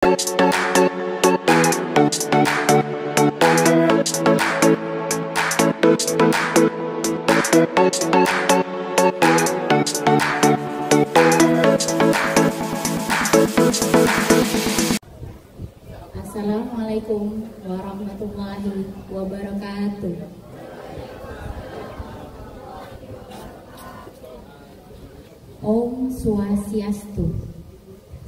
Assalamualaikum warahmatullahi wabarakatuh. Om Swastiastu.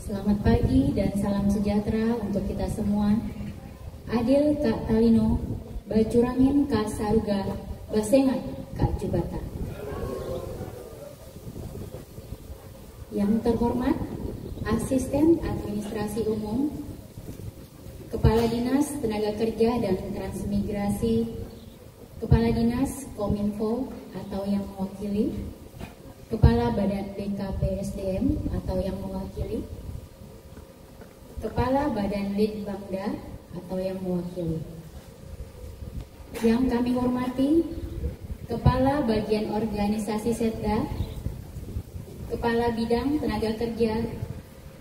Selamat pagi dan salam sejahtera untuk kita semua. Adil Kak Talino, Bacuramin Kak Saruga, Basengat Kak Jubata. Yang terhormat Asisten Administrasi Umum, Kepala Dinas Tenaga Kerja dan Transmigrasi, Kepala Dinas Kominfo atau yang mewakili, Kepala Badan BKPSDM atau yang mewakili, Kepala Badan Litbangda atau yang mewakili. Yang kami hormati Kepala Bagian Organisasi Setda, Kepala Bidang Tenaga Kerja,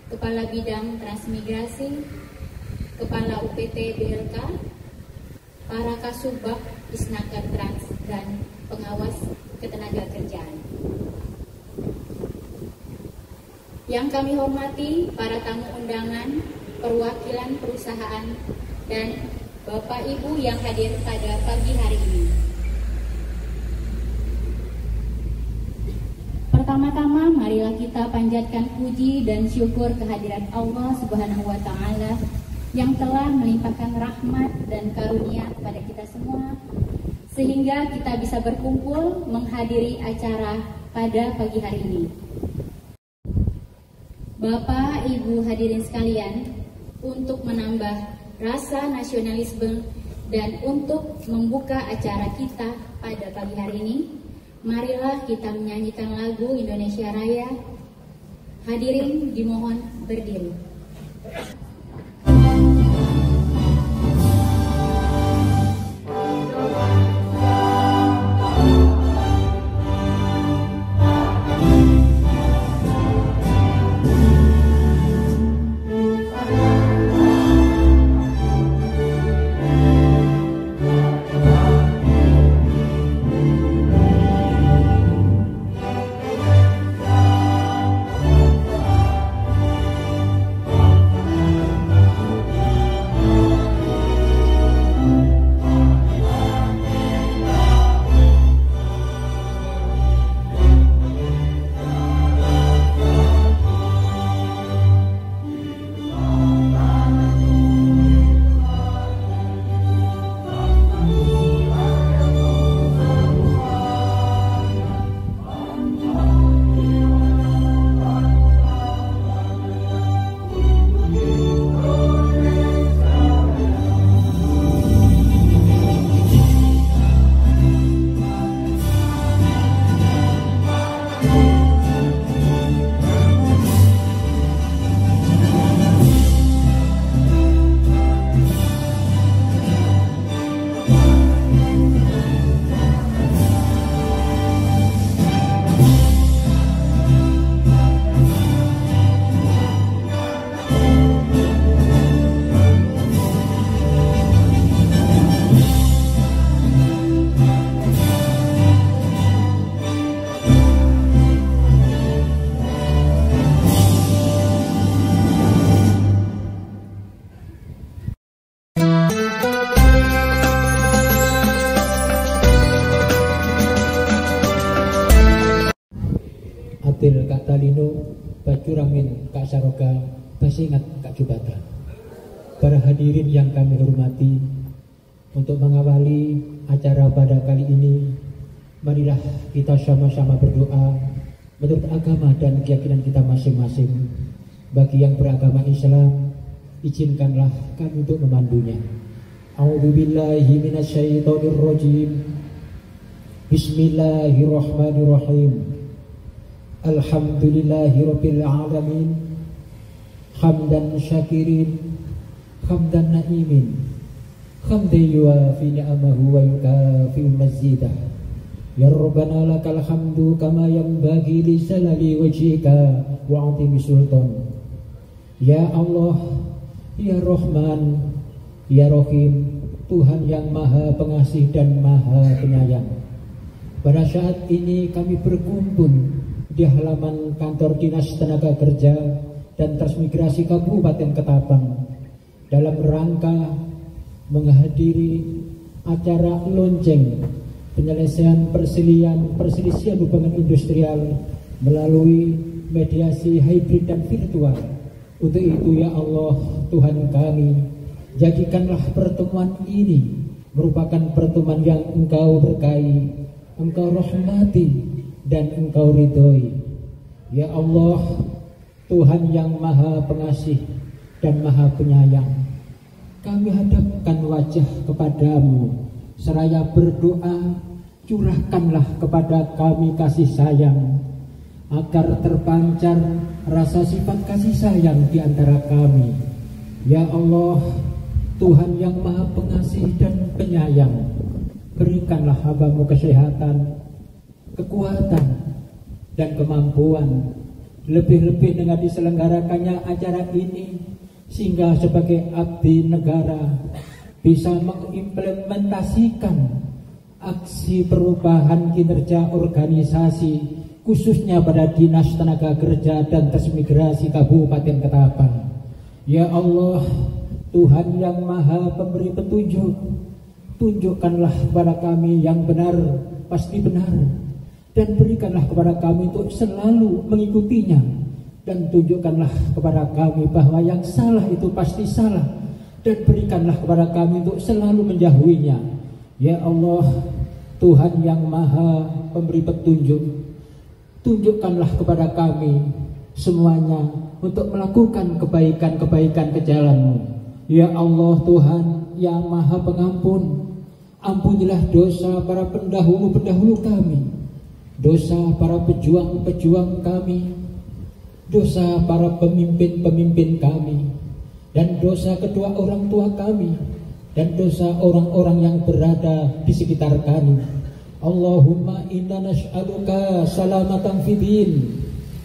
Kepala Bidang Transmigrasi, Kepala UPT BLK, para Kasubag Isnaker Trans dan pengawas ketenagakerjaan. Yang kami hormati para tamu undangan, perwakilan perusahaan, dan Bapak Ibu yang hadir pada pagi hari ini. Pertama-tama marilah kita panjatkan puji dan syukur kehadirat Allah Subhanahu wa Ta'ala yang telah melimpahkan rahmat dan karunia kepada kita semua, sehingga kita bisa berkumpul menghadiri acara pada pagi hari ini. Bapak, Ibu hadirin sekalian, untuk menambah rasa nasionalisme dan untuk membuka acara kita pada pagi hari ini, marilah kita menyanyikan lagu Indonesia Raya. Hadirin dimohon berdiri. Adil Kak Talino, Bacuramin Kak Saroga, Basengat Kak Jubata. Para hadirin yang kami hormati, untuk mengawali acara pada kali ini, marilah kita sama-sama berdoa menurut agama dan keyakinan kita masing-masing. Bagi yang beragama Islam, izinkanlah kami untuk memandunya. A'udzubillahi minasyaitonirrajim. Bismillahirrahmanirrahim. Alhamdulillahirabbil alamin. Hamdan syakirin, hamdan na'imin, hamdan yuafi ni'amahu wa yukafi mazidah. Ya Rabbana lakal hamdu kama yanbaghi li jalali wajhika wa 'azimi sultan. Ya Allah, Ya Rahman, Ya Rahim, Tuhan yang Maha Pengasih dan Maha Penyayang. Pada saat ini kami berkumpul di halaman kantor Dinas Tenaga Kerja dan Transmigrasi Kabupaten Ketapang dalam rangka menghadiri acara lonceng penyelesaian perselisihan hubungan industrial melalui mediasi hybrid dan virtual. Untuk itu ya Allah Tuhan kami, jadikanlah pertemuan ini merupakan pertemuan yang Engkau berkahi, Engkau rahmati, dan Engkau ridhoi. Ya Allah Tuhan yang Maha Pengasih dan Maha Penyayang, kami hadapkan wajah kepadamu seraya berdoa, curahkanlah kepada kami kasih sayang, agar terpancar rasa sifat kasih sayang di antara kami. Ya Allah Tuhan yang Maha Pengasih dan Penyayang, berikanlah hamba-Mu kesehatan, kekuatan, dan kemampuan, lebih-lebih dengan diselenggarakannya acara ini, sehingga sebagai abdi negara bisa mengimplementasikan aksi perubahan kinerja organisasi, khususnya pada Dinas Tenaga Kerja dan Transmigrasi Kabupaten Ketapang. Ya Allah Tuhan yang Maha Pemberi Petunjuk, tunjukkanlah kepada kami yang benar pasti benar, dan berikanlah kepada kami untuk selalu mengikutinya, dan tunjukkanlah kepada kami bahwa yang salah itu pasti salah, dan berikanlah kepada kami untuk selalu menjauhinya. Ya Allah Tuhan yang Maha Pemberi Petunjuk, tunjukkanlah kepada kami semuanya untuk melakukan kebaikan-kebaikan ke jalan-Mu. Ya Allah Tuhan yang Maha Pengampun, ampunilah dosa para pendahulu-pendahulu kami, dosa para pejuang-pejuang kami, dosa para pemimpin-pemimpin kami, dan dosa kedua orang tua kami, dan dosa orang-orang yang berada di sekitar kami. Allahumma inna nas'aluka salamatan fid din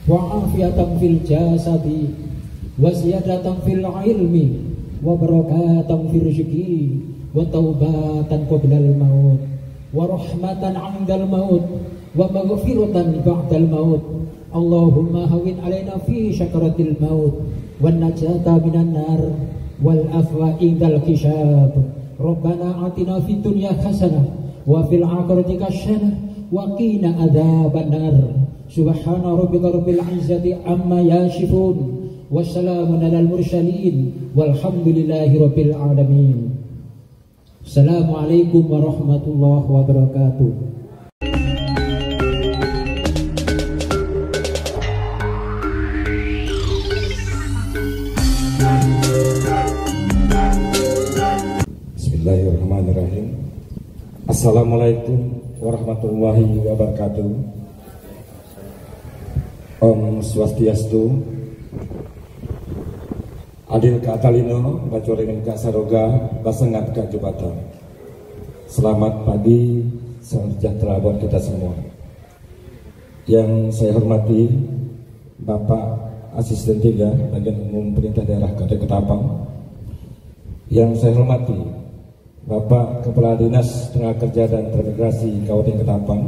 wa afiatan fil jasadi wa ziyadatan fil ilmi wa barakatan fil rizqi wa taubatan qablal maut wa rahmatan 'indal maut wa maghfiratan ba'dal maut. Allahumma hawin alaina fi syakaratil maut wan najata minan nar wal afwa indal hisab. Rabbana atina fid dunya hasanah wa fil akhirati hasanah wa qina adzabannar. Subhana rabbika rabbil izzati amma yasifun wa salamun alal mursalin walhamdulillahi rabbil alamin. Assalamualaikum warahmatullahi wabarakatuh. Bismillahirrahmanirrahim. Assalamualaikum warahmatullahi wabarakatuh. Om Swastiastu. Adil Kaatalino, Bacoringin Kak Saroga, Basengat Kak Jubatan. Selamat pagi, salam sejahtera buat kita semua. Yang saya hormati Bapak Asisten 3 Bagian Umum Perintah Daerah Kabupaten Ketapang. Yang saya hormati Bapak Kepala Dinas Tenaga Kerja dan Transmigrasi Kabupaten Ketapang.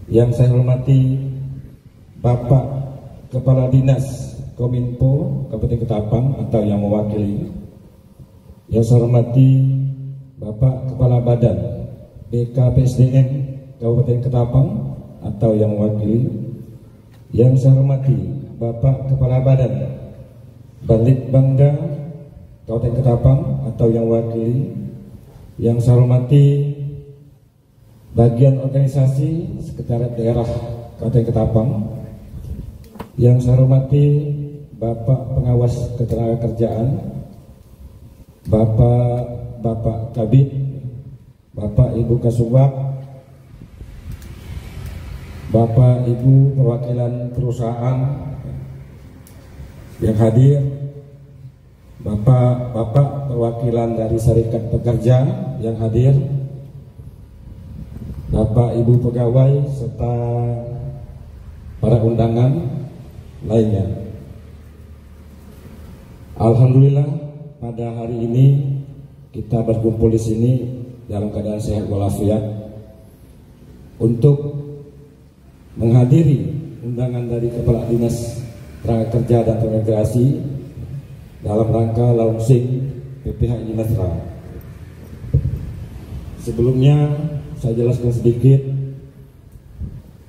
Yang saya hormati Bapak Kepala Dinas Kominfo Kabupaten Ketapang atau yang mewakili. Yang saya hormati Bapak Kepala Badan BKPSDM Kabupaten Ketapang atau yang mewakili. Yang saya hormati Bapak Kepala Badan Balitbangda Kabupaten Ketapang atau yang mewakili. Yang saya hormati bagian organisasi Sekretariat Daerah Kabupaten Ketapang. Yang saya hormati Bapak Pengawas Ketenagakerjaan, Bapak Kabid, Bapak Ibu Kasubag, Bapak Ibu perwakilan perusahaan yang hadir, Bapak perwakilan dari serikat pekerja yang hadir, Bapak Ibu pegawai serta para undangan lainnya. Alhamdulillah pada hari ini kita berkumpul di sini dalam keadaan sehat walafiat untuk menghadiri undangan dari Kepala Dinas Tenaga Kerja dan Transmigrasi dalam rangka launching PPHI Mesra. Sebelumnya saya jelaskan sedikit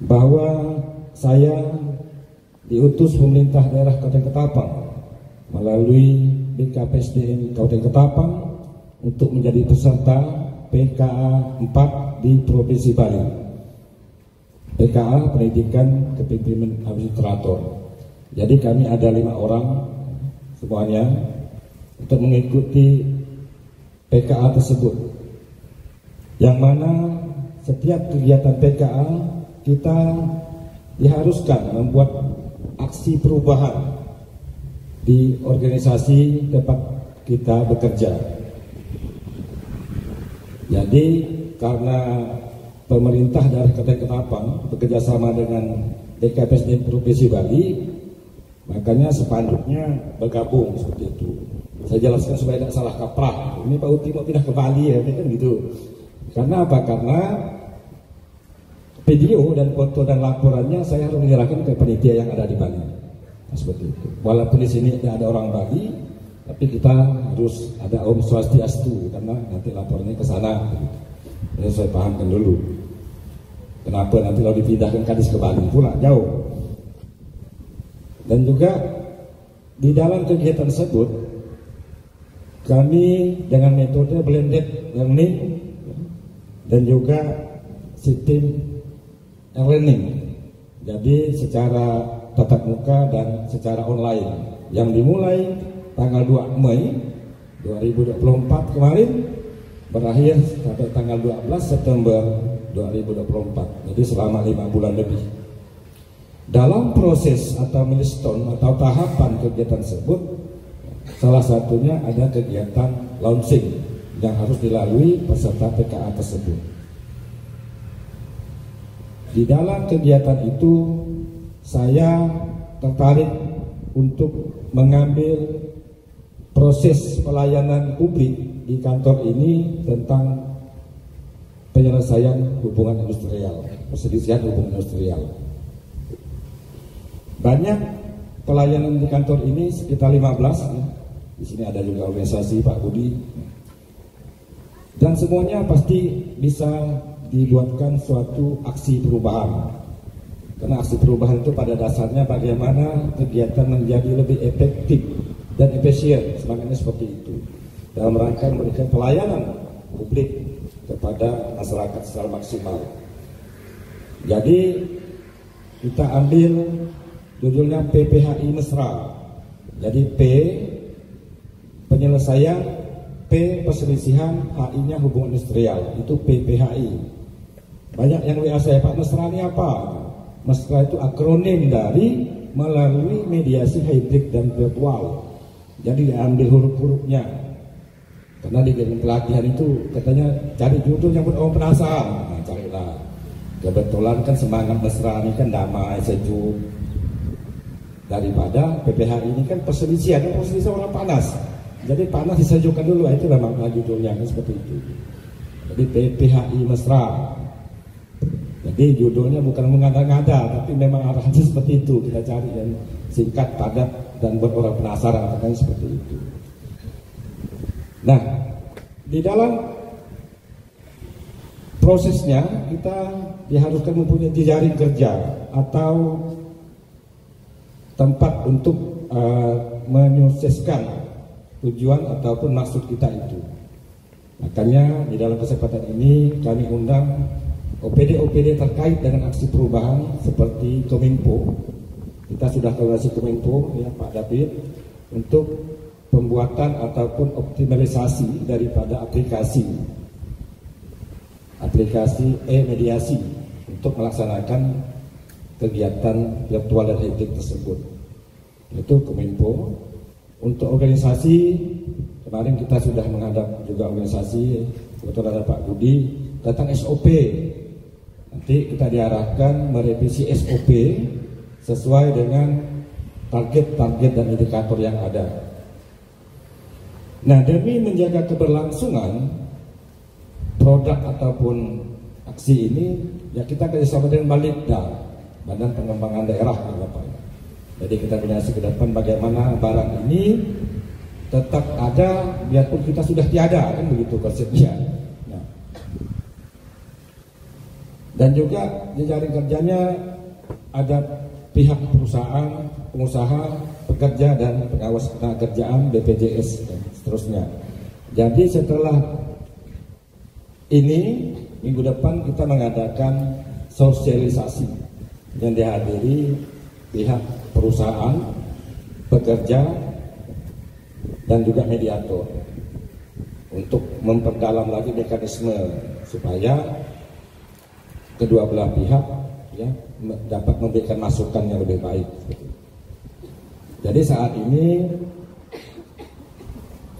bahwa saya diutus pemerintah daerah Kabupaten Ketapang melalui BKPSDM Kabupaten Ketapang untuk menjadi peserta PKA 4 di Provinsi Bali. PKA Pendidikan Kepemimpinan Administrator. Jadi kami ada 5 orang semuanya untuk mengikuti PKA tersebut. Yang mana setiap kegiatan PKA kita diharuskan membuat aksi perubahan di organisasi tempat kita bekerja. Jadi karena pemerintah daerah Kabupaten Ketapang bekerjasama dengan BKPSDM Provinsi Bali, makanya sepanduknya bergabung seperti itu. Saya jelaskan supaya tidak salah kaprah. Ini Pak Uti mau pindah ke Bali ya, kan gitu. Karena apa? Karena video dan foto dan laporannya saya harus menyerahkan ke panitia yang ada di Bali. Nah, seperti itu. Walaupun di sini tidak ada orang Bali, tapi kita harus ada Om Swastiastu karena nanti laporannya ke sana. Jadi saya pahamkan dulu. Kenapa nanti kalau dipindahkan Kadis ke Bali pula jauh. Dan juga di dalam kegiatan tersebut kami dengan metode blended learning dan juga sistem e-learning. Jadi secara tatap muka dan secara online yang dimulai tanggal 2 Mei 2024 kemarin berakhir sampai tanggal 12 September 2024. Jadi selama 5 bulan lebih. Dalam proses atau milestone atau tahapan kegiatan tersebut, salah satunya ada kegiatan launching yang harus dilalui peserta PKA tersebut. Di dalam kegiatan itu saya tertarik untuk mengambil proses pelayanan publik di kantor ini tentang penyelesaian hubungan industrial, perselisihan hubungan industrial. Banyak pelayanan di kantor ini sekitar 15 ya. Di sini ada juga organisasi Pak Budi. Dan semuanya pasti bisa dibuatkan suatu aksi perubahan. Karena aksi perubahan itu pada dasarnya bagaimana kegiatan menjadi lebih efektif dan efisien, semangatnya seperti itu. Dalam rangka memberikan pelayanan publik kepada masyarakat secara maksimal. Jadi kita ambil judulnya PPHI Mesra. Jadi P penyelesaian, P perselisihan, HI-nya hubungan industrial. Itu PPHI. Banyak yang WA saya, Pak, Mesra ini apa? Mesra itu akronim dari melalui mediasi hybrid dan virtual. Jadi diambil huruf-hurufnya. Karena di dalam pelatihan itu katanya cari judul yang buat orang penasaran. Nah, carilah. Kebetulan kan semangat Mesra ini kan damai, sejuk. Daripada PPH ini kan perselisihan orang panas. Jadi panas disejukkan dulu, itu makna judulnya kan seperti itu. Jadi PPHI Mesra. Jadi judulnya bukan mengada-ngada, tapi memang arahnya seperti itu. Kita cari yang singkat, padat, dan buat orang penasaran, kan seperti itu. Nah, di dalam prosesnya kita diharuskan mempunyai jejaring kerja atau tempat untuk menyukseskan tujuan ataupun maksud kita itu. Makanya di dalam kesempatan ini kami undang OPD-OPD terkait dengan aksi perubahan seperti Kominfo. Kita sudah koordinasi Kominfo ya Pak David untuk pembuatan ataupun optimalisasi daripada aplikasi e-mediasi untuk melaksanakan kegiatan virtual dan hybrid tersebut. Itu Kominfo. Untuk organisasi, kemarin kita sudah menghadap juga organisasi, kebetulan ada Pak Budi tentang SOP. Nanti kita diarahkan merevisi SOP sesuai dengan target-target dan indikator yang ada. Nah, demi menjaga keberlangsungan produk ataupun aksi ini, ya kita kerjasama dengan Balidda, Badan Pengembangan Daerah, Bapak. Jadi kita koordinasi ke depan bagaimana barang ini tetap ada biarpun kita sudah tiada, kan begitu konsepnya. Nah. Dan juga jejaring kerjanya ada pihak perusahaan, pengusaha, pekerja dan pengawas ketenagakerjaan, BPJS dan seterusnya. Jadi setelah ini minggu depan kita mengadakan sosialisasi yang dihadiri pihak perusahaan, pekerja dan juga mediator untuk memperdalam lagi mekanisme supaya kedua belah pihak ya dapat memberikan masukan yang lebih baik. Jadi saat ini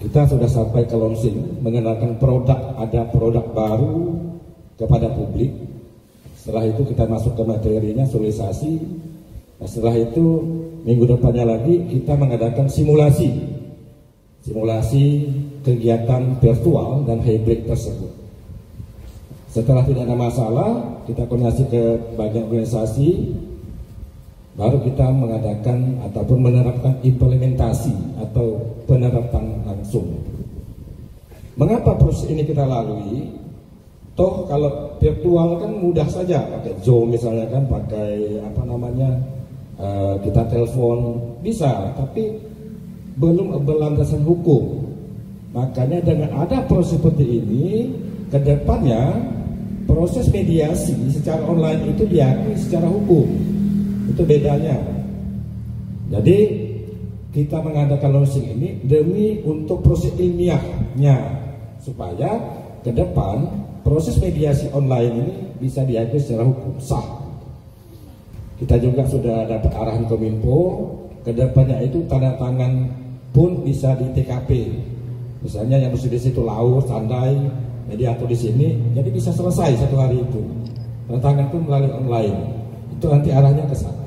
kita sudah sampai ke launching, mengenalkan produk, ada produk baru kepada publik. Setelah itu kita masuk ke materinya, sosialisasi. Nah, setelah itu minggu depannya lagi kita mengadakan simulasi kegiatan virtual dan hybrid tersebut. Setelah tidak ada masalah, kita koordinasi ke bagian organisasi, baru kita mengadakan ataupun menerapkan implementasi atau penerapan langsung. Mengapa proses ini kita lalui? Toh kalau virtual kan mudah saja, pakai Zoom misalnya kan, pakai apa namanya, kita telepon bisa, tapi belum berlandasan hukum. Makanya dengan ada proses seperti ini, ke depannya proses mediasi secara online itu diakui secara hukum. Itu bedanya. Jadi kita mengadakan launching ini demi untuk proses ilmiahnya, supaya ke depan proses mediasi online ini bisa diakui secara hukum sah. Kita juga sudah dapat arahan Kominfo, ke depannya itu tanda tangan pun bisa di TKP. Misalnya yang mesti di situ Laur, Sandai, mediator di sini, jadi bisa selesai satu hari itu. Tanda tangan pun melalui online. Itu nanti arahnya ke sana.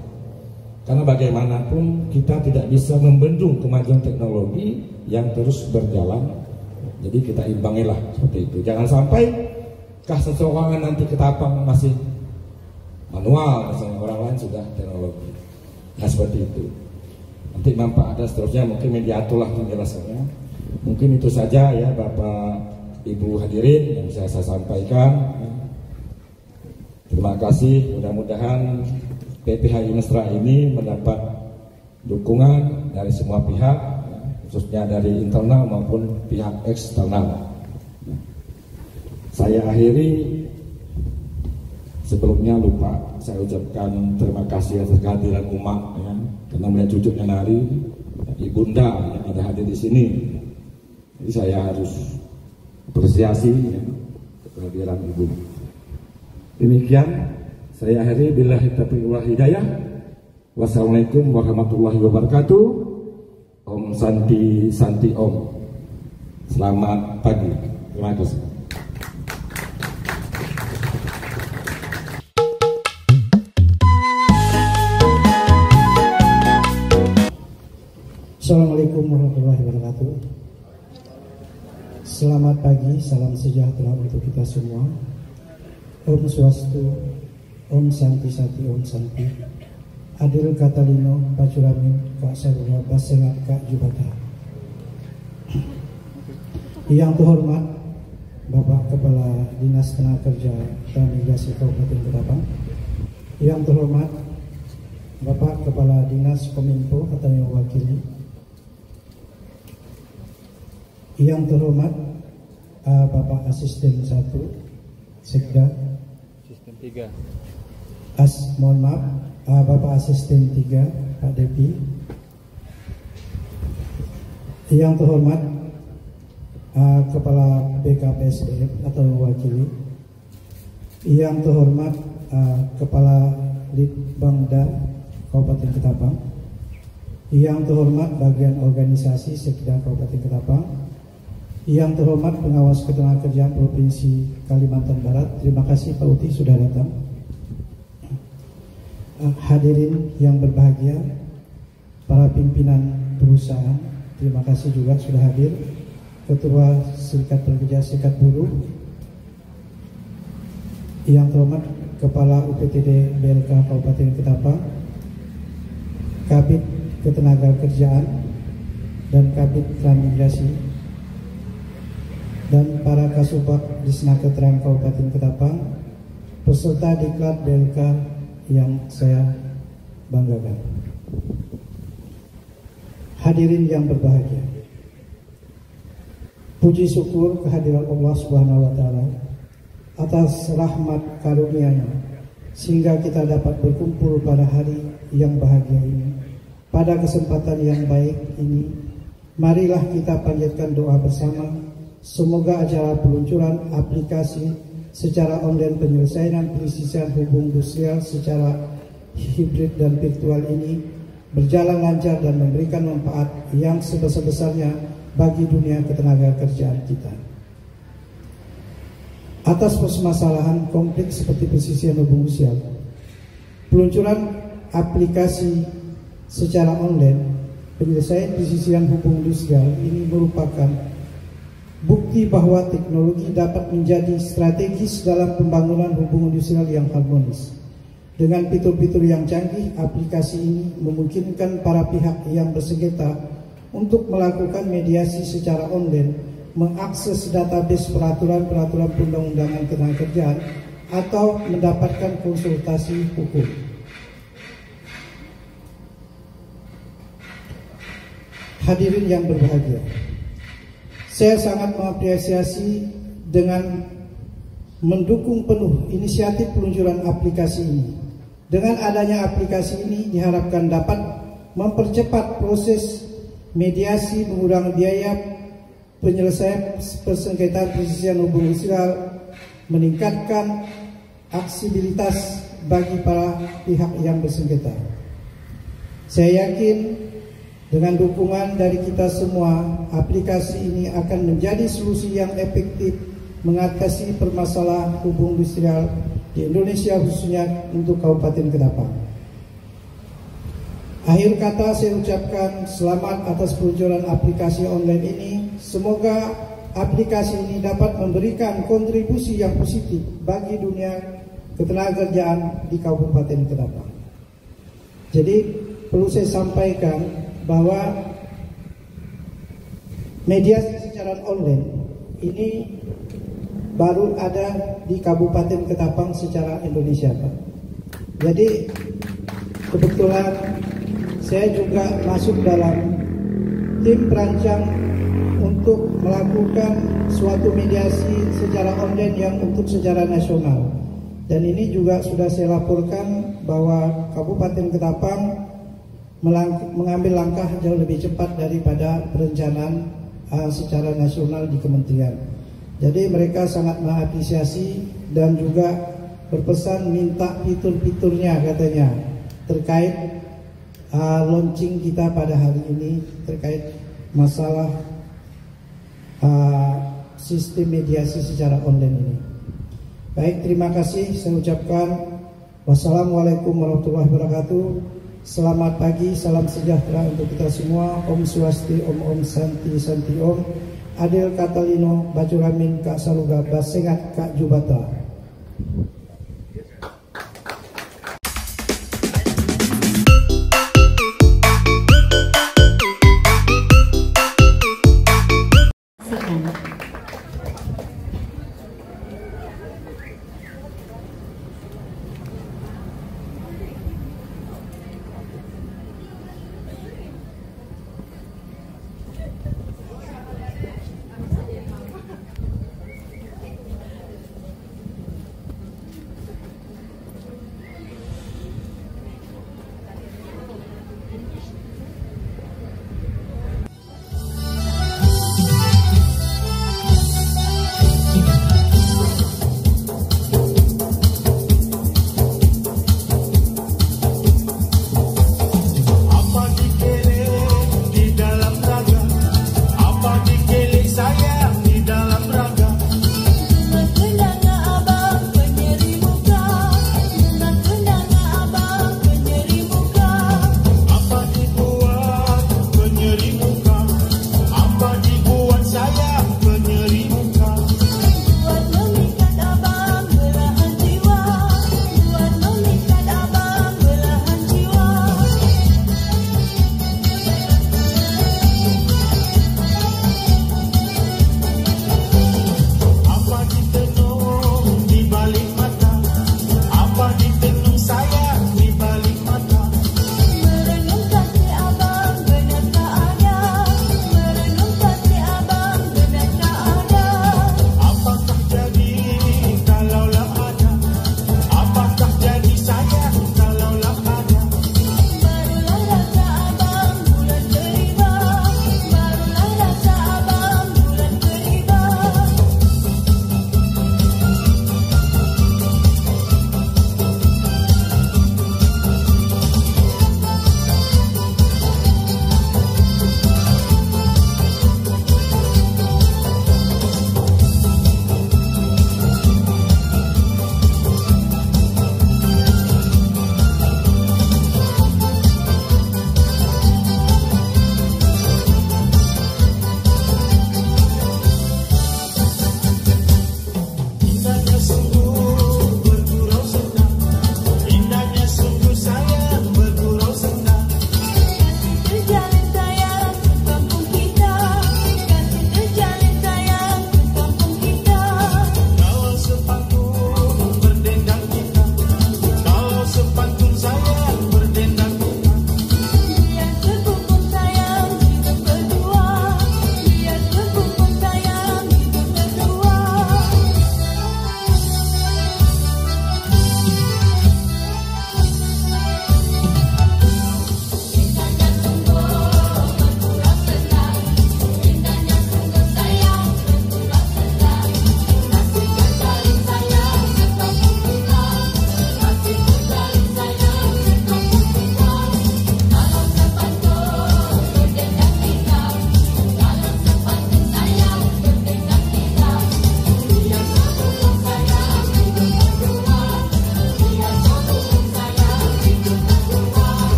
Karena bagaimanapun kita tidak bisa membendung kemajuan teknologi yang terus berjalan. Jadi kita imbangilah seperti itu. Jangan sampai seseorang nanti ketapang masih manual, misalnya orang lain sudah teknologi. Nah seperti itu. Nanti manfaat dan seterusnya mungkin mediator lah penjelasannya. Mungkin itu saja ya Bapak Ibu hadirin yang bisa saya sampaikan. Terima kasih. Mudah-mudahan PPHI Mesra ini mendapat dukungan dari semua pihak, khususnya dari internal maupun pihak eksternal. Saya akhiri, sebelumnya lupa saya ucapkan terima kasih atas kehadiran umat ya, karena melihat cucunya nari, ibunda yang ada hadir di sini. Jadi saya harus apresiasi ya, kehadiran ibu. Demikian saya akhiri, billahi taufiq wal hidayah. Wassalamualaikum warahmatullahi wabarakatuh. Om Santi Santi Om. Selamat pagi. Terima kasih. Assalamualaikum warahmatullahi wabarakatuh. Selamat pagi, salam sejahtera untuk kita semua. Om Swastu, Om Santi Santi, Om Santi. Adil Katalino, Pacuramin, Kak Sarura, Basengat, Kak Jubata. Yang terhormat Bapak Kepala Dinas Tenaga Kerja dan Migrasi Kabupaten Ketapang. Yang terhormat Bapak Kepala Dinas Kominfo atau yang mewakili. Yang terhormat Bapak Asisten 1 Sekda Asisten 3 mohon maaf Bapak Asisten 3 Pak Depi. Yang terhormat Kepala BKPSDM atau mewakili. Yang terhormat Kepala Litbangda Kabupaten Ketapang. Yang terhormat bagian organisasi Sekda Kabupaten Ketapang. Yang terhormat pengawas ketenagakerjaan Provinsi Kalimantan Barat, terima kasih Pak Uti sudah datang. Hadirin yang berbahagia, para pimpinan perusahaan, terima kasih juga sudah hadir. Ketua Serikat Pekerja Serikat Buruh, yang terhormat Kepala UPTD BLK Kabupaten Ketapang, Kabid Ketenagakerjaan dan Kabid Transmigrasi, dan para Kasubag Disnakerterang Kabupaten Ketapang, peserta diklat BLK yang saya banggakan. Hadirin yang berbahagia, puji syukur kehadiran Allah Subhanahu wa Ta'ala atas rahmat karunia-Nya sehingga kita dapat berkumpul pada hari yang bahagia ini. Pada kesempatan yang baik ini, marilah kita panjatkan doa bersama. Semoga acara peluncuran aplikasi secara online penyelesaian perselisihan hubungan industrial secara hibrid dan virtual ini berjalan lancar dan memberikan manfaat yang sebesar-besarnya bagi dunia ketenagakerjaan kita. Atas permasalahan kompleks seperti perselisihan hubungan industrial, peluncuran aplikasi secara online penyelesaian perselisihan hubungan industrial ini merupakan bukti bahwa teknologi dapat menjadi strategis dalam pembangunan hubungan industrial yang harmonis. Dengan fitur-fitur yang canggih, aplikasi ini memungkinkan para pihak yang bersengketa untuk melakukan mediasi secara online, mengakses database peraturan-peraturan perundang-undangan ketenagakerjaan, atau mendapatkan konsultasi hukum. Hadirin yang berbahagia, saya sangat mengapresiasi dengan mendukung penuh inisiatif peluncuran aplikasi ini. Dengan adanya aplikasi ini diharapkan dapat mempercepat proses mediasi, mengurangi biaya penyelesaian persengketaan perselisihan hubungan industrial, meningkatkan aksesibilitas bagi para pihak yang bersengketa. Saya yakin dengan dukungan dari kita semua, aplikasi ini akan menjadi solusi yang efektif mengatasi permasalahan hubungan industrial di Indonesia, khususnya untuk Kabupaten Ketapang. Akhir kata saya ucapkan selamat atas peluncuran aplikasi online ini. Semoga aplikasi ini dapat memberikan kontribusi yang positif bagi dunia ketenagakerjaan di Kabupaten Ketapang. Jadi perlu saya sampaikan bahwa mediasi secara online ini baru ada di Kabupaten Ketapang secara Indonesia, Pak. Jadi kebetulan saya juga masuk dalam tim perancang untuk melakukan suatu mediasi secara online yang untuk secara nasional. Dan ini juga sudah saya laporkan bahwa Kabupaten Ketapang mengambil langkah jauh lebih cepat daripada perencanaan secara nasional di kementerian. Jadi mereka sangat mengapresiasi dan juga berpesan minta fitur-fiturnya katanya terkait launching kita pada hari ini terkait masalah sistem mediasi secara online ini. Baik, terima kasih. Saya ucapkan wassalamualaikum warahmatullahi wabarakatuh. Selamat pagi, salam sejahtera untuk kita semua. Om Swasti, Om Santi, Santi Om. Adil Katalino, Bajuramin, Kak Saluga, Basengat, Kak Jubata.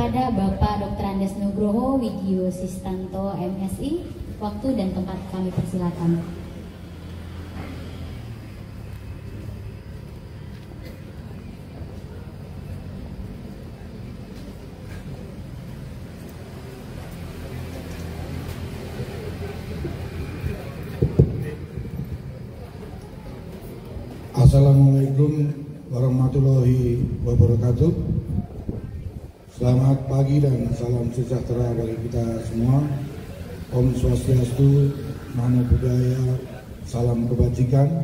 kepada Bapak Dr. Andes Nugroho Widyo Sistanto MSI. Waktu dan tempat kami persilakan. Assalamualaikum warahmatullahi wabarakatuh. Selamat pagi dan salam sejahtera bagi kita semua. Om Swastiastu, Namo Buddhaya, salam kebajikan,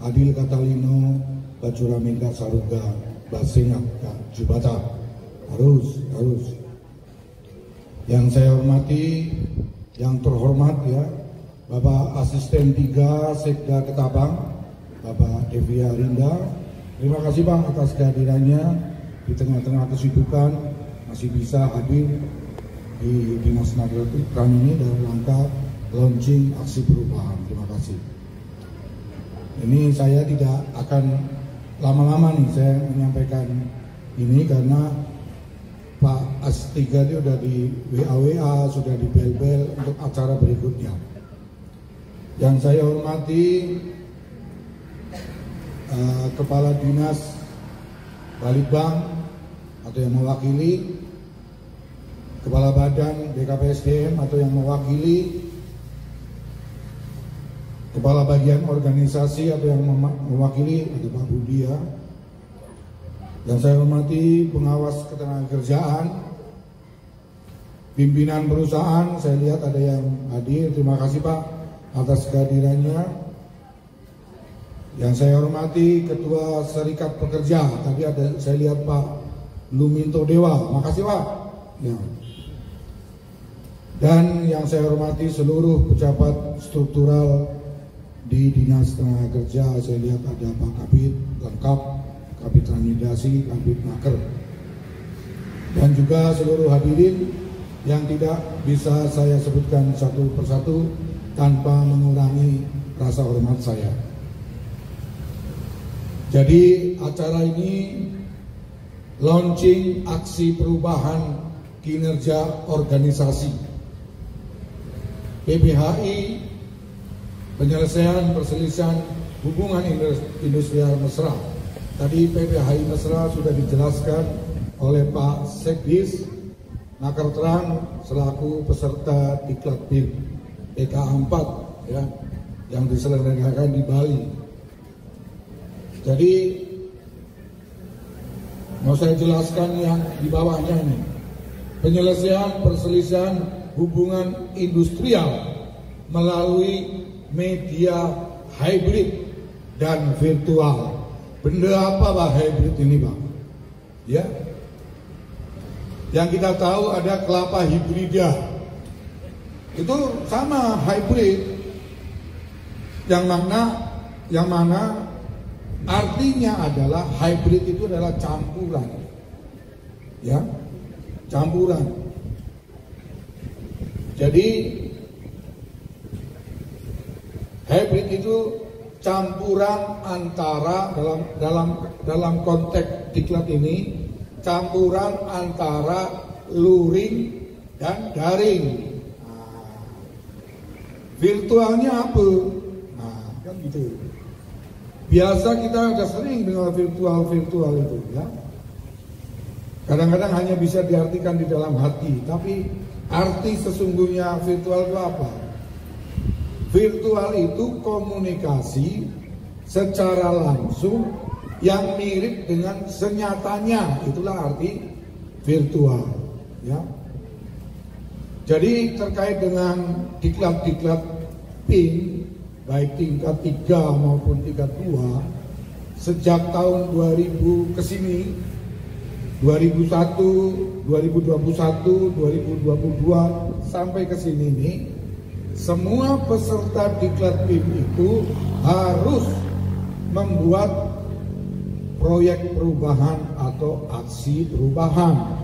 Adil Katalino, Bacuraminta Saruga, Basingat Kak Jubata. Harus. Yang saya hormati, yang terhormat ya, Bapak Asisten 3 Sekda Ketapang, Bapak Devi Arinda. Terima kasih Bang atas kehadirannya di tengah-tengah kesibukan masih bisa hadir di Dinas Tenaga Kerja ini dalam rangka launching aksi perubahan. Terima kasih. Ini saya tidak akan lama-lama nih saya menyampaikan ini karena Pak S3 itu sudah di WA, sudah di bel-bel untuk acara berikutnya. Yang saya hormati Kepala Dinas Balitbang atau yang mewakili, Kepala Badan BKPSDM atau yang mewakili, Kepala Bagian Organisasi atau yang mewakili atau Pak Budi ya. Yang saya hormati pengawas ketenagakerjaan, pimpinan perusahaan, saya lihat ada yang hadir, terima kasih Pak atas kehadirannya. Yang saya hormati Ketua Serikat Pekerja, tadi ada saya lihat Pak Luminto Dewa, makasih Pak. Ya. Dan yang saya hormati seluruh pejabat struktural di Dinas Tenaga Kerja, saya lihat ada Pak Kabid lengkap, Kabid Transidasi, Kabid Naker, dan juga seluruh hadirin yang tidak bisa saya sebutkan satu persatu tanpa mengurangi rasa hormat saya. Jadi acara ini launching aksi perubahan kinerja organisasi PPHI, penyelesaian perselisihan hubungan industrial mesra. Tadi PPHI mesra sudah dijelaskan oleh Pak Sekdis Nakerterang selaku peserta Diklat PIM PKA 4 ya, yang diselenggarakan di Bali. Jadi mau saya jelaskan yang di bawahnya ini. Penyelesaian perselisihan hubungan industrial melalui media hybrid dan virtual. Benda apa Pak hybrid ini Pak? Ya. Yang kita tahu ada kelapa hibrida. Itu sama hybrid. Yang mana artinya adalah hybrid itu adalah campuran. Ya. Campuran. Jadi hybrid itu campuran antara dalam konteks diklat ini campuran antara luring dan daring. Virtualnya apa? Nah, kan gitu. Biasa kita sudah sering dengar virtual itu ya. Kadang-kadang hanya bisa diartikan di dalam hati, tapi arti sesungguhnya virtual itu apa? Virtual itu komunikasi secara langsung yang mirip dengan senyatanya, itulah arti virtual ya. Jadi terkait dengan diklat-diklat PIM baik tingkat 3 maupun tingkat 2 sejak tahun 2000 ke sini 2001, 2021, 2022 sampai ke sini ini semua peserta diklat PIM itu harus membuat proyek perubahan atau aksi perubahan,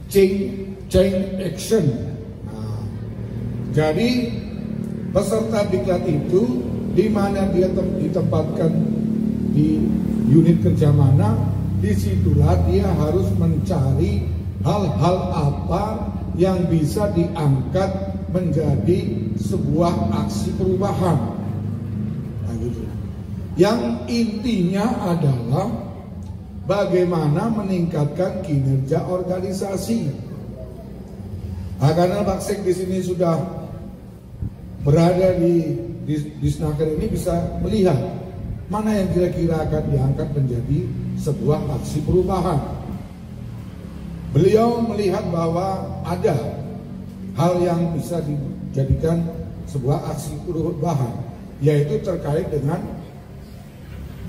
change action. Nah, jadi peserta diklat itu di mana dia ditempatkan di unit kerja mana, disitulah dia harus mencari hal-hal apa yang bisa diangkat menjadi sebuah aksi perubahan. Nah, gitu. Yang intinya adalah bagaimana meningkatkan kinerja organisasi. Nah, karena Pak Sek di sini sudah berada di Snaker ini bisa melihat mana yang kira-kira akan diangkat menjadi sebuah aksi perubahan. Beliau melihat bahwa ada hal yang bisa dijadikan sebuah aksi perubahan, yaitu terkait dengan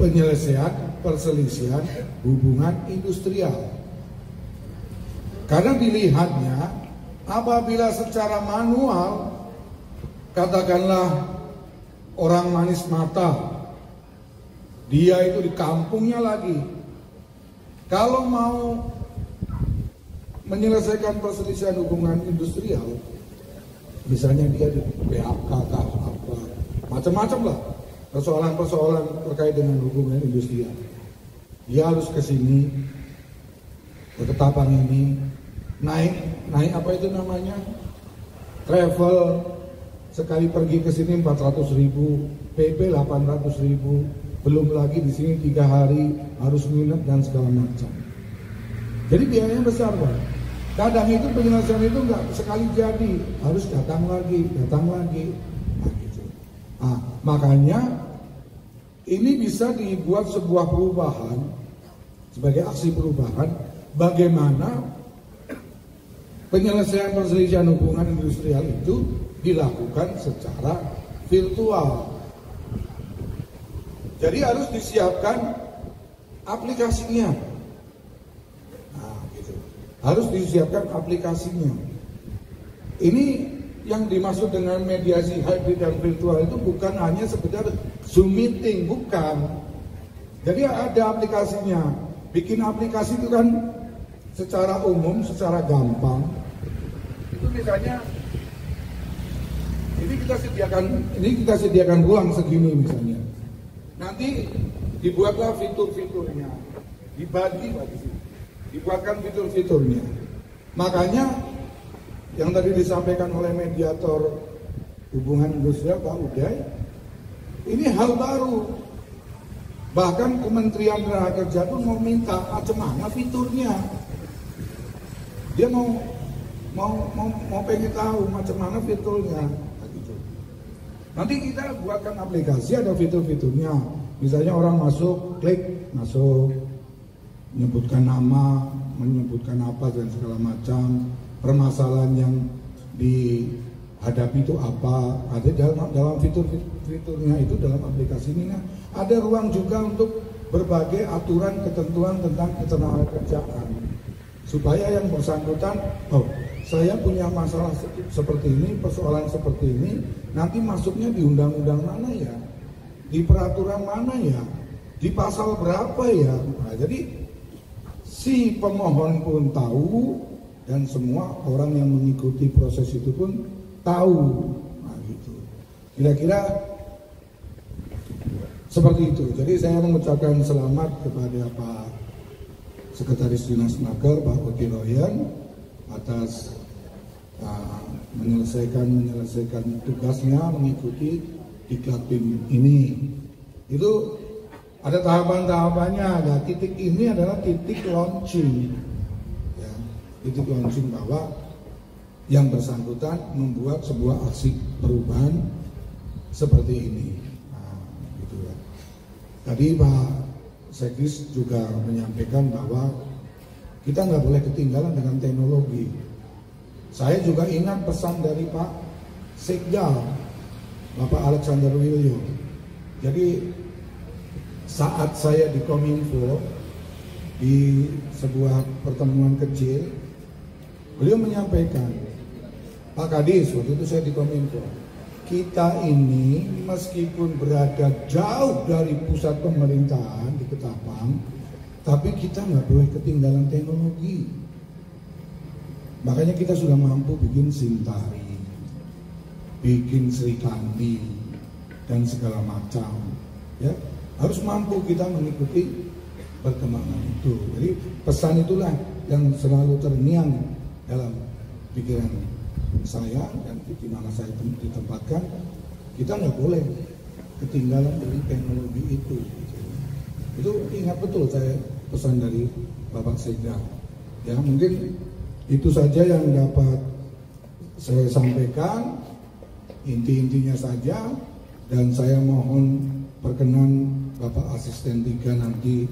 penyelesaian perselisihan hubungan industrial. Karena dilihatnya apabila secara manual, katakanlah orang manis mata, dia itu di kampungnya lagi, kalau mau menyelesaikan perselisihan hubungan industrial, misalnya dia di PHK kah, apa, macam-macam lah persoalan-persoalan terkait dengan hubungan industrial, dia harus ke sini, ke Ketapang ini, naik apa itu namanya, travel, sekali pergi ke sini 400.000, PP 800.000, belum lagi di sini 3 hari harus nginep dan segala macam. Jadi biayanya besar, Pak. Kadang itu penyelesaian itu nggak sekali jadi, harus datang lagi. Nah, gitu. Nah, makanya ini bisa dibuat sebuah perubahan sebagai aksi perubahan. Bagaimana penyelesaian perselisihan hubungan industrial itu dilakukan secara virtual. Jadi harus disiapkan aplikasinya. Nah, gitu. Harus disiapkan aplikasinya. Ini yang dimaksud dengan mediasi hybrid dan virtual itu bukan hanya sekedar Zoom meeting, bukan. Jadi ada aplikasinya. Bikin aplikasi itu kan secara umum, secara gampang. Itu misalnya ini kita sediakan ruang segini misalnya. Nanti dibuatlah fitur-fiturnya, dibuatkan fitur-fiturnya. Makanya yang tadi disampaikan oleh mediator hubungan industrial Pak Uday, ini hal baru. Bahkan Kementerian Tenaga pun mau minta macam mana fiturnya. Dia mau pengen tahu macam mana fiturnya. Nanti kita buatkan aplikasi, ada fitur-fiturnya. Misalnya orang masuk, klik, masuk, menyebutkan nama, menyebutkan apa dan segala macam, permasalahan yang dihadapi itu apa. Ada dalam fitur-fiturnya itu, dalam aplikasi ini ada ruang juga untuk berbagai aturan ketentuan tentang ketenagakerjaan, supaya yang bersangkutan, saya punya masalah seperti ini, persoalan seperti ini, nanti masuknya di undang-undang mana ya, di peraturan mana ya, di pasal berapa ya. Nah, jadi si pemohon pun tahu dan semua orang yang mengikuti proses itu pun tahu. Nah, gitu. Kira-kira seperti itu. Jadi saya mengucapkan selamat kepada Pak Sekretaris Dinas Snaker, Pak Uti Royan, atas menyelesaikan tugasnya mengikuti diklat BIM ini. Itu ada tahapan-tahapannya. Ada titik ini adalah titik launching, ya, titik launching bahwa yang bersangkutan membuat sebuah aksi perubahan seperti ini. Nah, gitu ya. Tadi Pak Sekis juga menyampaikan bahwa kita nggak boleh ketinggalan dengan teknologi. Saya juga ingat pesan dari Pak Sekda, Bapak Alexander Wilyo. Jadi saat saya di Kominfo di sebuah pertemuan kecil, beliau menyampaikan, Pak Kadis, waktu itu saya di Kominfo, kita ini meskipun berada jauh dari pusat pemerintahan di Ketapang, tapi kita nggak boleh ketinggalan teknologi. Makanya kita sudah mampu bikin Sintari, bikin Sri Kandi, dan segala macam. Ya, harus mampu kita mengikuti perkembangan itu. Jadi pesan itulah yang selalu terngiang dalam pikiran saya dan di mana saya ditempatkan, kita nggak boleh ketinggalan dari teknologi itu. Itu ingat betul saya pesan dari Bapak Sekda. Ya, mungkin itu saja yang dapat saya sampaikan, inti-intinya saja, dan saya mohon perkenan Bapak Asisten 3 nanti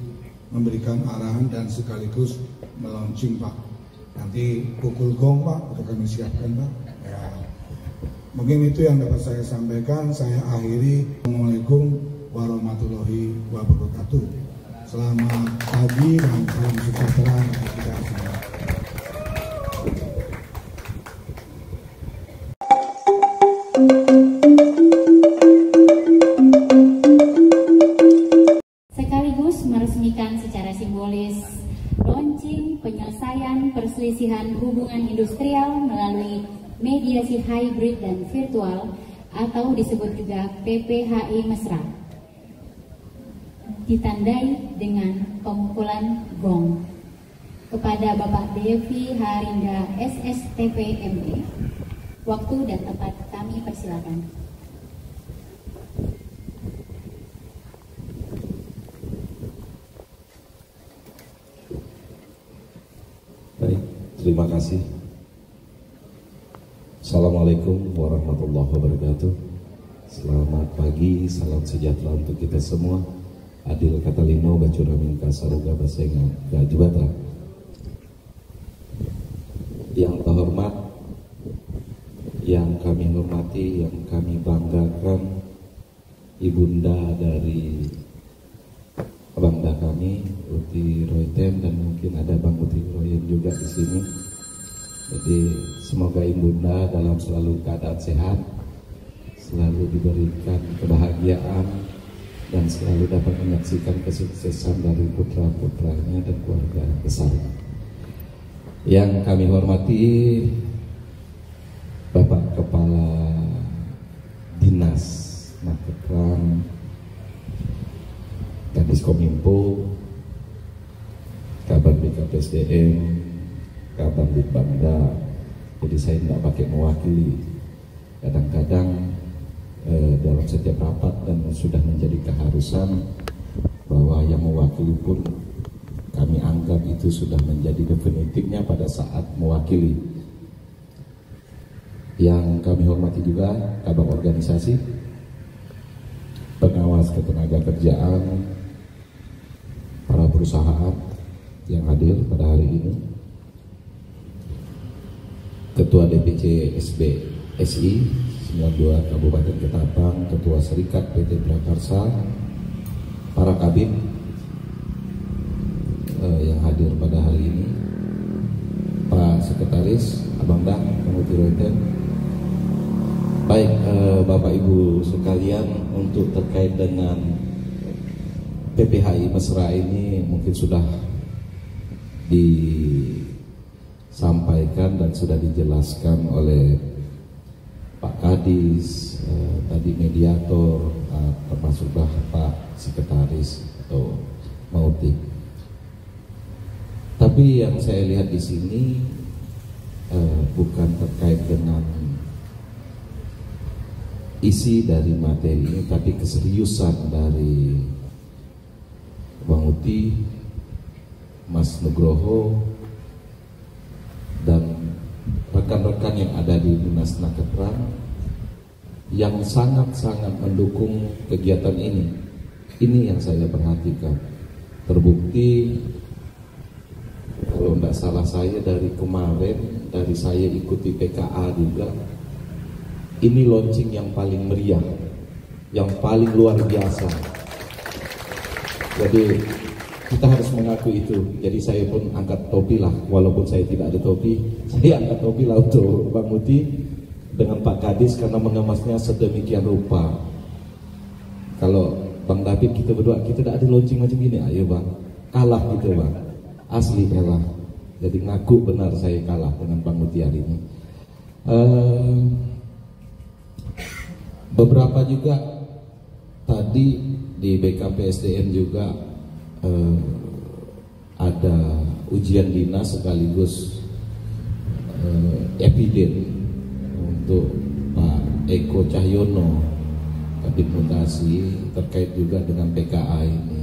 memberikan arahan dan sekaligus melaunching, Pak. Nanti pukul gong, Pak, udah kami siapkan, Pak. Ya. Mungkin itu yang dapat saya sampaikan. Saya akhiri. Assalamualaikum warahmatullahi wabarakatuh. Selamat pagi dan salam sejahtera bagi kita semua. Sekaligus meresmikan secara simbolis launching penyelesaian perselisihan hubungan industrial melalui mediasi hybrid dan virtual atau disebut juga PPHI Mesra, ditandai dengan pemukulan gong. Kepada Bapak Devi Harinda SSTP ME, waktu dan tempat kami persilakan. Baik, terima kasih. Assalamualaikum warahmatullahi wabarakatuh. Selamat pagi, salam sejahtera untuk kita semua. Adil Katalino, Bacuramin Kasaruga, Basenga, Gajubata. Yang terhormat, yang kami hormati, yang kami banggakan, ibunda dari bangda kami, Uti Royten, dan mungkin ada Bang Uti Royen juga di sini. Jadi semoga ibunda dalam selalu keadaan sehat, selalu diberikan kebahagiaan, dan selalu dapat menyaksikan kesuksesan dari putra-putranya dan keluarga besarnya. Yang kami hormati Bapak Kepala Dinas Maketran, Kadis Kominfo, Kabar BKPSDM, Kabar Litbangda. Jadi saya tidak pakai mewakili. Kadang-kadang dalam setiap rapat dan sudah menjadi keharusan bahwa yang mewakili pun kami anggap itu sudah menjadi definitifnya pada saat mewakili. Yang kami hormati juga Kabang Organisasi, pengawas ketenagakerjaan, para perusahaan yang hadir pada hari ini, Ketua DPC SI 92 Kabupaten Ketapang, Ketua Serikat PT Prakarsa, para kabin yang hadir pada hari ini, Pak Sekretaris, Abang Dah, Pengurus Royten. Baik, Bapak Ibu sekalian, untuk terkait dengan PPHI Mesra ini mungkin sudah disampaikan dan sudah dijelaskan oleh Pak Kadis, tadi mediator, termasuklah Pak Sekretaris atau Mauti. Tapi yang saya lihat di sini bukan terkait dengan isi dari materi ini, tapi keseriusan dari Bang Uti, Mas Nugroho, dan rekan-rekan yang ada di Dinas Naketran yang sangat-sangat mendukung kegiatan ini. Ini yang saya perhatikan. Terbukti, kalau tidak salah saya dari kemarin, dari saya ikuti PKA juga, ini launching yang paling meriah, yang paling luar biasa. Jadi kita harus mengakui itu. Jadi saya pun angkat topi lah, walaupun saya tidak ada topi, saya angkat topi lah untuk Bang Muti dengan Pak Kadis karena mengemasnya sedemikian rupa. Kalau Bang David kita berdua, kita tidak ada launching macam ini, ayo Bang, kalah gitu Bang, asli kalah. Jadi ngaku benar saya kalah dengan Bang Muti hari ini. Beberapa juga tadi di BKPSDM juga ada ujian dinas sekaligus epiden untuk Pak Eko Cahyono Kadip Mutasi terkait juga dengan PKA ini.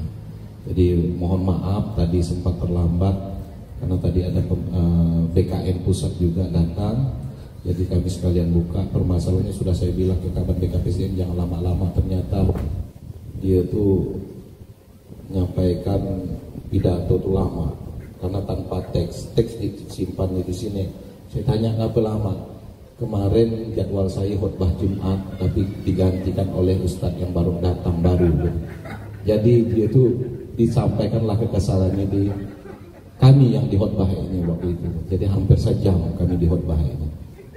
Jadi mohon maaf tadi sempat terlambat karena tadi ada BKN pusat juga datang. Jadi kami sekalian buka, permasalahannya sudah saya bilang ke Kaban BKPSDM jangan lama-lama, ternyata dia tuh menyampaikan pidato itu lama karena tanpa teks disimpan di sini. Saya tanya ngapa lama? Kemarin jadwal saya khutbah Jumat tapi digantikan oleh Ustadz yang baru datang baru. Jadi dia tuh disampaikanlah kekesalannya di kami yang di khutbah ini waktu itu. Jadi hampir sejam kami di khutbah ini.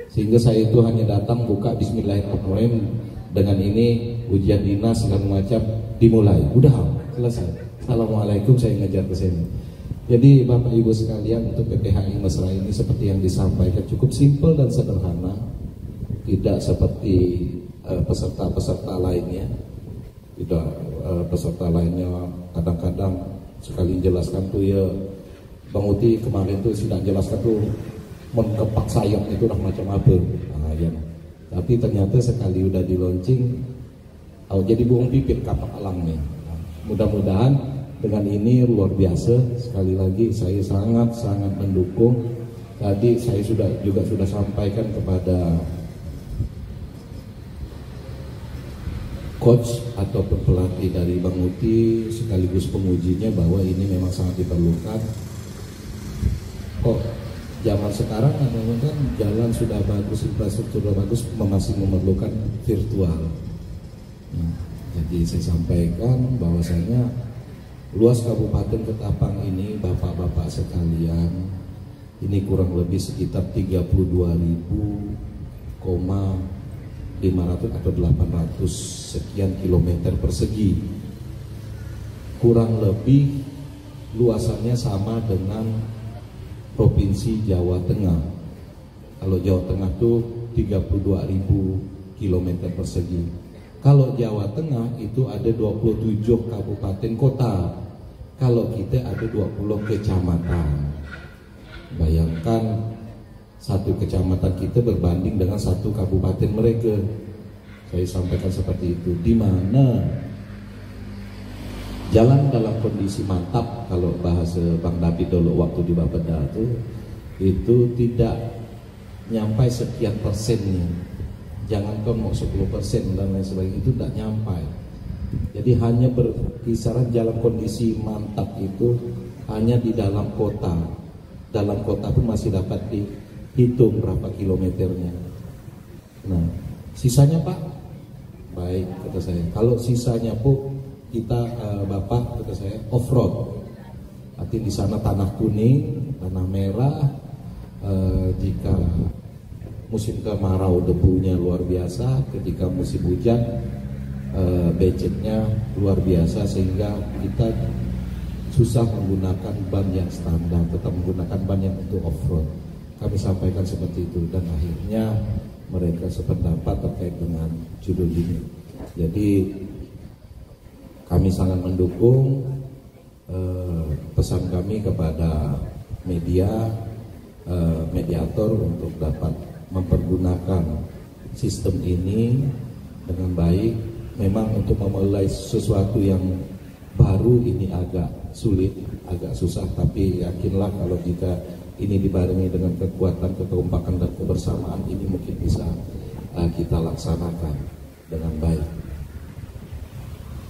Sehingga saya itu hanya datang buka Bismillahirrahmanirrahim, dengan ini ujian dinas segala macam dimulai. Udah selesai. Assalamualaikum, saya ngejar ke sini. Jadi Bapak Ibu sekalian, untuk PPHI Mesra ini seperti yang disampaikan cukup simpel dan sederhana, tidak seperti peserta-peserta lainnya. Tidak peserta lainnya kadang-kadang sekali jelaskan tuh ya Bang Uti kemarin tuh sudah jelaskan tuh mengepak sayap itu lah macam apa. Nah, ya. Tapi ternyata sekali udah di launching, jadi buang pipit kapak alang nih. Nah, mudah-mudahan dengan ini luar biasa. Sekali lagi saya sangat mendukung. Tadi saya sudah sampaikan kepada coach atau pelatih dari Bang Uti sekaligus pengujinya bahwa ini memang sangat diperlukan. Kok zaman sekarang kan jalan sudah bagus, infrastruktur sudah bagus, masih memerlukan virtual. Nah, jadi saya sampaikan bahwasanya luas Kabupaten Ketapang ini Bapak-bapak sekalian ini kurang lebih sekitar 32.500 atau 800 sekian kilometer persegi. Kurang lebih luasannya sama dengan Provinsi Jawa Tengah. Kalau Jawa Tengah itu 32.000 kilometer persegi. Kalau Jawa Tengah itu ada 27 kabupaten kota. Kalau kita ada 20 kecamatan. Bayangkan satu kecamatan kita berbanding dengan satu kabupaten mereka. Saya sampaikan seperti itu. Di mana jalan dalam kondisi mantap, kalau bahasa Bang David dulu waktu di Bapeda itu tidak nyampai sekian persennya. Jangankan mau 10% dan lain sebagainya, itu tidak nyampai. Jadi hanya berkisaran jalan kondisi mantap itu hanya di dalam kota. Dalam kota pun masih dapat dihitung berapa kilometernya. Nah, sisanya Pak, baik kata saya. Kalau sisanya pun kita Bapak kata saya off-road. Arti di sana tanah kuning, tanah merah. Jika musim kemarau debunya luar biasa, ketika musim hujan beceknya luar biasa sehingga kita susah menggunakan ban yang standar, tetap menggunakan ban yang untuk off-road. Kami sampaikan seperti itu dan akhirnya mereka sependapat terkait dengan judul ini. Jadi kami sangat mendukung pesan kami kepada media, mediator untuk dapat mempergunakan sistem ini dengan baik. Memang untuk memulai sesuatu yang baru ini agak sulit, agak susah, tapi yakinlah kalau jika ini dibarengi dengan kekuatan, kekompakan dan kebersamaan, ini mungkin bisa kita laksanakan dengan baik.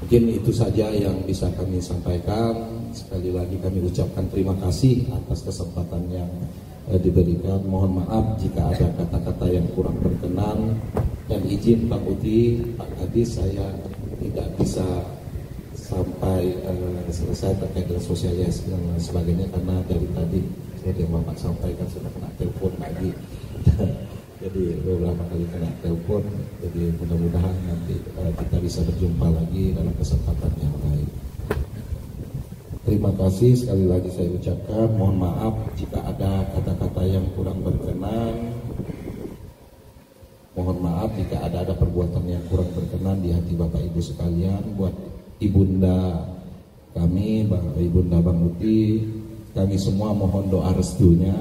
Mungkin itu saja yang bisa kami sampaikan. Sekali lagi kami ucapkan terima kasih atas kesempatan yang diberikan. Mohon maaf jika ada kata-kata yang kurang berkenan. Dan izin Pak Uti, Pak Kadis, saya tidak bisa sampai selesai terkait dengan sosialisasi dan sebagainya karena dari tadi seperti yang Bapak sampaikan sudah kena telepon lagi. Jadi beberapa kali kena telepon. Jadi mudah-mudahan nanti kita bisa berjumpa lagi dalam kesempatan yang lain. Terima kasih sekali lagi saya ucapkan. Mohon maaf jika ada kata-kata yang kurang berkenan. Mohon maaf jika ada perbuatan yang kurang berkenan di hati Bapak Ibu sekalian. Buat ibunda kami, Ibunda Bang Uti, kami semua mohon doa restunya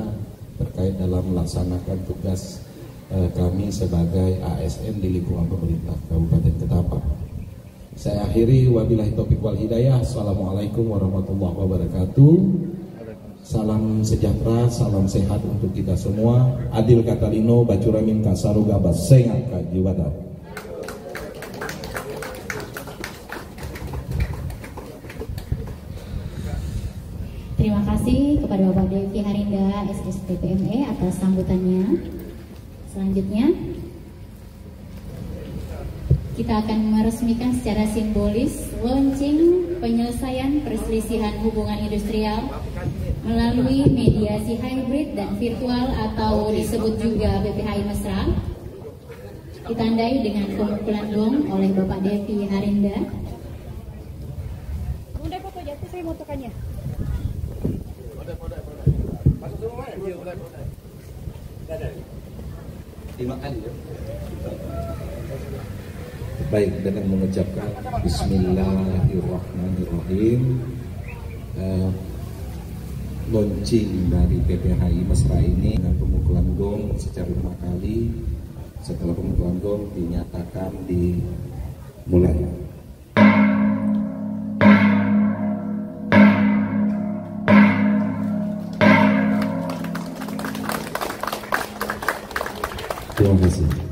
terkait dalam melaksanakan tugas kami sebagai ASN di lingkungan pemerintah Kabupaten Ketapang. Saya akhiri, wabillahi taufiq wal hidayah. Assalamualaikum warahmatullahi wabarakatuh. Salam sejahtera, salam sehat untuk kita semua. Adil katalino, bacuramin kasaruga basengat kajiwada. Terima kasih kepada Bapak Devi Harinda SSTPME atas sambutannya. Selanjutnya, kita akan meresmikan secara simbolis launching penyelesaian perselisihan hubungan industrial melalui mediasi hybrid dan virtual atau disebut juga BPHI Mesra, ditandai dengan pemukulan gong oleh Bapak Devi Harinda. Udah foto jatuh, saya mau tokannya. Baik, dengan mengucapkan Bismillahirrahmanirrahim, launching dari BPHI Mesra ini dengan pemukulan gong secara 5 kali. Setelah pemukulan gong dinyatakan dimulai. Terima kasih.